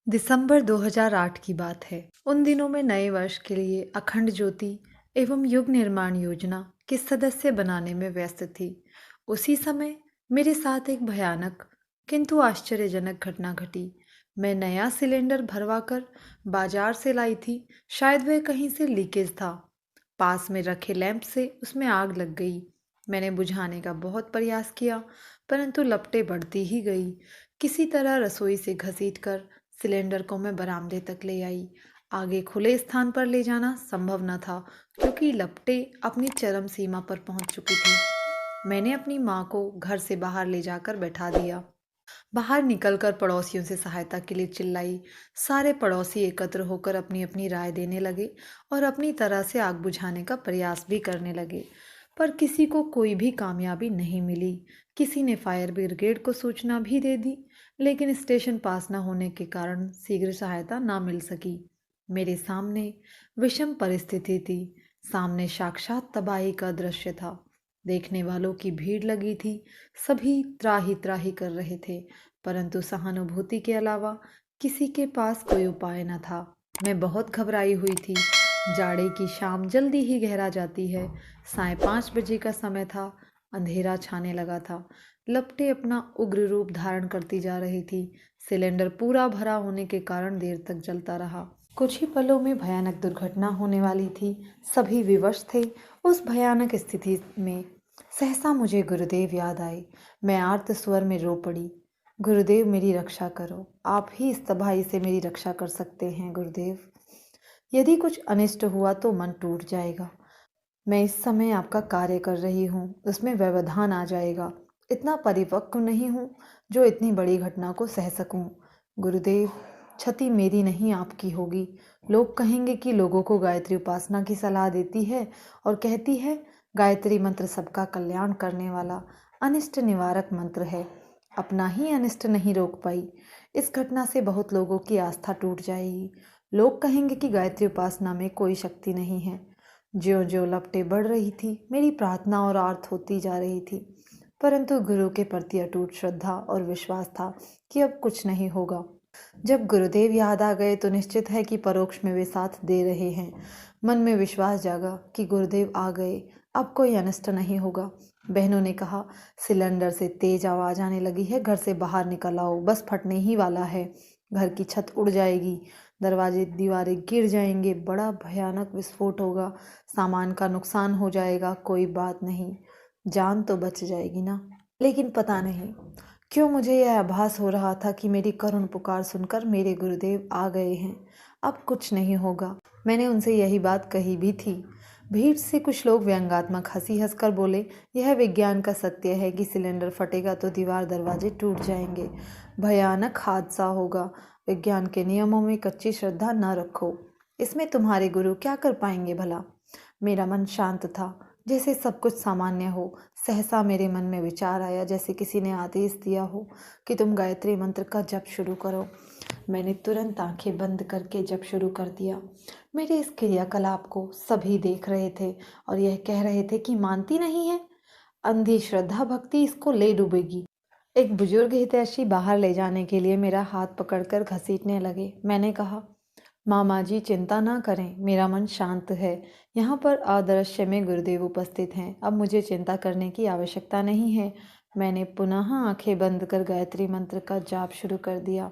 दिसंबर 2008 की बात है। उन दिनों में नए वर्ष के लिए अखंड ज्योति एवं युग निर्माण योजना के सदस्य बनाने में व्यस्त थी। उसी समय मेरे साथ एक भयानक किंतु आश्चर्यजनक घटना घटी। मैं नया सिलेंडर भरवाकर बाजार से लाई थी। शायद वह कहीं से लीकेज था। पास में रखे लैंप से उसमें आग लग गई। मैंने बुझाने का बहुत प्रयास किया, परंतु लपटें बढ़ती ही गई। किसी तरह रसोई से घसीटकर सिलेंडर को मैं बरामदे तक ले आई। आगे खुले स्थान पर ले जाना संभव न था, क्योंकि लपटें अपनी चरम सीमा पर पहुंच चुकी थी। मैंने अपनी माँ को घर से बाहर ले जाकर बैठा दिया। बाहर निकलकर पड़ोसियों से सहायता के लिए चिल्लाई। सारे पड़ोसी एकत्र होकर अपनी अपनी राय देने लगे और अपनी तरह से आग बुझाने का प्रयास भी करने लगे, पर किसी को कोई भी कामयाबी नहीं मिली। किसी ने फायर ब्रिगेड को सूचना भी दे दी, लेकिन स्टेशन पास न होने के कारण शीघ्र सहायता न मिल सकी। मेरे सामने विषम परिस्थिति थी। सामने साक्षात तबाही का दृश्य था। देखने वालों की भीड़ लगी थी। सभी त्राही त्राही कर रहे थे, परंतु सहानुभूति के अलावा किसी के पास कोई उपाय न था। मैं बहुत घबराई हुई थी। जाड़े की शाम जल्दी ही गहरा जाती है। 5:30 बजे का समय था। अंधेरा छाने लगा था। लपटें अपना उग्र रूप धारण करती जा रही थी। सिलेंडर पूरा भरा होने के कारण देर तक जलता रहा। कुछ ही पलों में भयानक दुर्घटना होने वाली थी। सभी विवश थे। उस भयानक स्थिति में सहसा मुझे गुरुदेव याद आए। मैं आर्त स्वर में रो पड़ी। गुरुदेव, मेरी रक्षा करो। आप ही इस तबाही से मेरी रक्षा कर सकते हैं गुरुदेव। यदि कुछ अनिष्ट हुआ तो मन टूट जाएगा। मैं इस समय आपका कार्य कर रही हूँ, उसमें व्यवधान आ जाएगा। इतना परिपक्व नहीं हूँ जो इतनी बड़ी घटना को सह सकूँ। गुरुदेव, क्षति मेरी नहीं आपकी होगी। लोग कहेंगे कि लोगों को गायत्री उपासना की सलाह देती है और कहती है गायत्री मंत्र सबका कल्याण करने वाला अनिष्ट निवारक मंत्र है। अपना ही अनिष्ट नहीं रोक पाई। इस घटना से बहुत लोगों की आस्था टूट जाएगी। लोग कहेंगे कि गायत्री उपासना में कोई शक्ति नहीं है। ज्यों ज्यों लपटें बढ़ रही थी, मेरी प्रार्थना और आर्त होती जा रही थी, परंतु गुरु के प्रति अटूट श्रद्धा और विश्वास था कि अब कुछ नहीं होगा। जब गुरुदेव याद आ गए तो निश्चित है कि परोक्ष में वे साथ दे रहे हैं। मन में विश्वास जागा कि गुरुदेव आ गए, अब कोई अनिष्ट नहीं होगा। बहनों ने कहा, सिलेंडर से तेज आवाज आने लगी है, घर से बाहर निकल आओ, बस फटने ही वाला है। घर की छत उड़ जाएगी, दरवाजे दीवारें गिर जाएंगे, बड़ा भयानक विस्फोट होगा, सामान का नुकसान हो जाएगा। कोई बात नहीं, जान तो बच जाएगी ना। लेकिन पता नहीं क्यों मुझे यह आभास हो रहा था कि मेरी करुण पुकार सुनकर मेरे गुरुदेव आ गए हैं। अब कुछ नहीं होगा। मैंने उनसे यही बात कही भी थी। भीड़ से कुछ लोग व्यंग्यात्मक हंसी हंसकर बोले, यह विज्ञान का सत्य है कि सिलेंडर फटेगा तो दीवार दरवाजे टूट जाएंगे, भयानक हादसा होगा। विज्ञान के नियमों में कच्ची श्रद्धा न रखो। इसमें तुम्हारे गुरु क्या कर पाएंगे भला। मेरा मन शांत था, जैसे सब कुछ सामान्य हो। सहसा मेरे मन में विचार आया, जैसे किसी ने आदेश दिया हो कि तुम गायत्री मंत्र का जप शुरू करो। मैंने तुरंत आंखें बंद करके जप शुरू कर दिया। मेरे इस क्रियाकलाप को सभी देख रहे थे और यह कह रहे थे कि मानती नहीं है, अंधी श्रद्धा भक्ति इसको ले डूबेगी। एक बुजुर्ग हितैषी बाहर ले जाने के लिए मेरा हाथ पकड़कर घसीटने लगे। मैंने कहा, मामा जी चिंता ना करें, मेरा मन शांत है। यहाँ पर अदृश्य में गुरुदेव उपस्थित हैं। अब मुझे चिंता करने की आवश्यकता नहीं है। मैंने पुनः आंखें बंद कर गायत्री मंत्र का जाप शुरू कर दिया।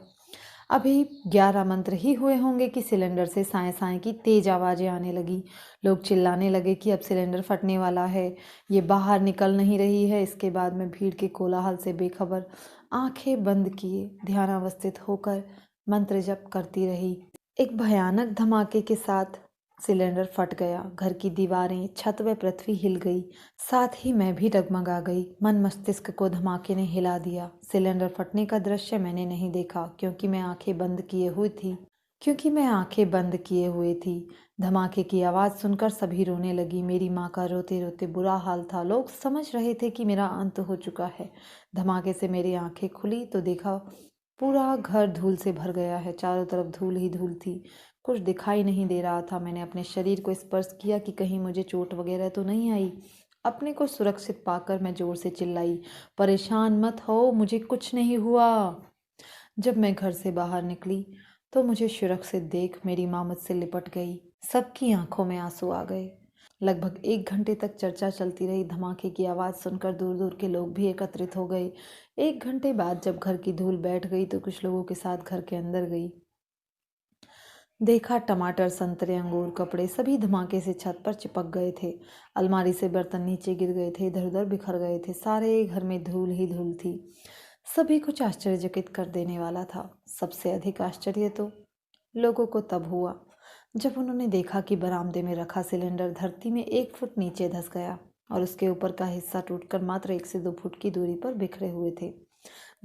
अभी 11 मंत्र ही हुए होंगे कि सिलेंडर से साएं साएं की तेज आवाजें आने लगी। लोग चिल्लाने लगे कि अब सिलेंडर फटने वाला है, ये बाहर निकल नहीं रही है। इसके बाद मैं भीड़ के कोलाहल से बेखबर आंखें बंद किए ध्यानावस्थित होकर मंत्र जप करती रही। एक भयानक धमाके के साथ सिलेंडर फट गया। घर की दीवारें, छत व पृथ्वी हिल गई। साथ ही मैं भी डगमगा गई। मन मस्तिष्क को धमाके ने हिला दिया। सिलेंडर फटने का दृश्य मैंने नहीं देखा, क्योंकि मैं आंखें बंद किए हुए थी। धमाके की आवाज़ सुनकर सभी रोने लगी। मेरी माँ का रोते रोते बुरा हाल था। लोग समझ रहे थे कि मेरा अंत हो चुका है। धमाके से मेरी आंखें खुली तो देखा पूरा घर धूल से भर गया है। चारों तरफ धूल ही धूल थी। कुछ दिखाई नहीं दे रहा था। मैंने अपने शरीर को स्पर्श किया कि कहीं मुझे चोट वगैरह तो नहीं आई। अपने को सुरक्षित पाकर मैं जोर से चिल्लाई, परेशान मत हो, मुझे कुछ नहीं हुआ। जब मैं घर से बाहर निकली तो मुझे सुरक्षित देख मेरी माँ मुझसे लिपट गई। सबकी आंखों में आंसू आ गए। लगभग 1 घंटे तक चर्चा चलती रही। धमाके की आवाज़ सुनकर दूर दूर के लोग भी एकत्रित हो गए। 1 घंटे बाद जब घर की धूल बैठ गई तो कुछ लोगों के साथ घर के अंदर गई। देखा टमाटर, संतरे, अंगूर, कपड़े सभी धमाके से छत पर चिपक गए थे। अलमारी से बर्तन नीचे गिर गए थे, इधर उधर बिखर गए थे। सारे घर में धूल ही धूल थी। सभी कुछ आश्चर्यचकित कर देने वाला था। सबसे अधिक आश्चर्य तो लोगों को तब हुआ जब उन्होंने देखा कि बरामदे में रखा सिलेंडर धरती में 1 फुट नीचे धंस गया और उसके ऊपर का हिस्सा टूटकर मात्र 1 से 2 फुट की दूरी पर बिखरे हुए थे,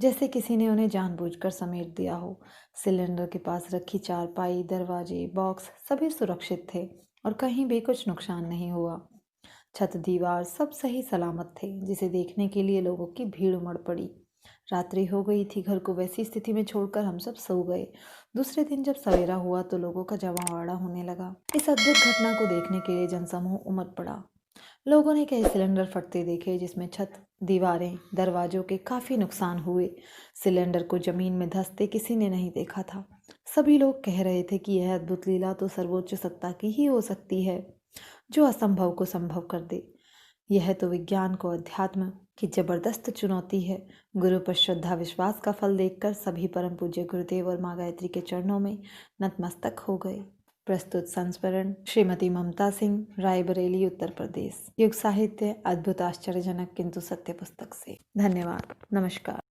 जैसे किसी ने उन्हें जानबूझकर समेट दिया हो। सिलेंडर के पास रखी चारपाई, दरवाजे, बॉक्स सभी सुरक्षित थे और कहीं भी कुछ नुकसान नहीं हुआ। छत, दीवार सब सही सलामत थे, जिसे देखने के लिए लोगों की भीड़ उमड़ पड़ी। रात्रि हो गई थी। घर को वैसी स्थिति में छोड़कर हम सब सो गए। दूसरे दिन जब सवेरा हुआ तो लोगों का जमावड़ा होने लगा। इस अद्भुत घटना को देखने के लिए जनसमूह उमड़ पड़ा। लोगों ने कई सिलेंडर फटते देखे, जिसमें छत, दीवारें, दरवाजों के काफी नुकसान हुए। सिलेंडर को जमीन में धंसते किसी ने नहीं देखा था। सभी लोग कह रहे थे कि यह अद्भुत लीला तो सर्वोच्च सत्ता की ही हो सकती है, जो असंभव को संभव कर दे। यह तो विज्ञान को अध्यात्म की जबरदस्त चुनौती है। गुरु पर श्रद्धा विश्वास का फल देखकर सभी परम पूज्य गुरुदेव और माँ गायत्री के चरणों में नतमस्तक हो गए। प्रस्तुत संस्मरण श्रीमती ममता सिंह, रायबरेली, उत्तर प्रदेश। युग साहित्य, अद्भुत, आश्चर्यजनक किंतु सत्य पुस्तक से। धन्यवाद। नमस्कार।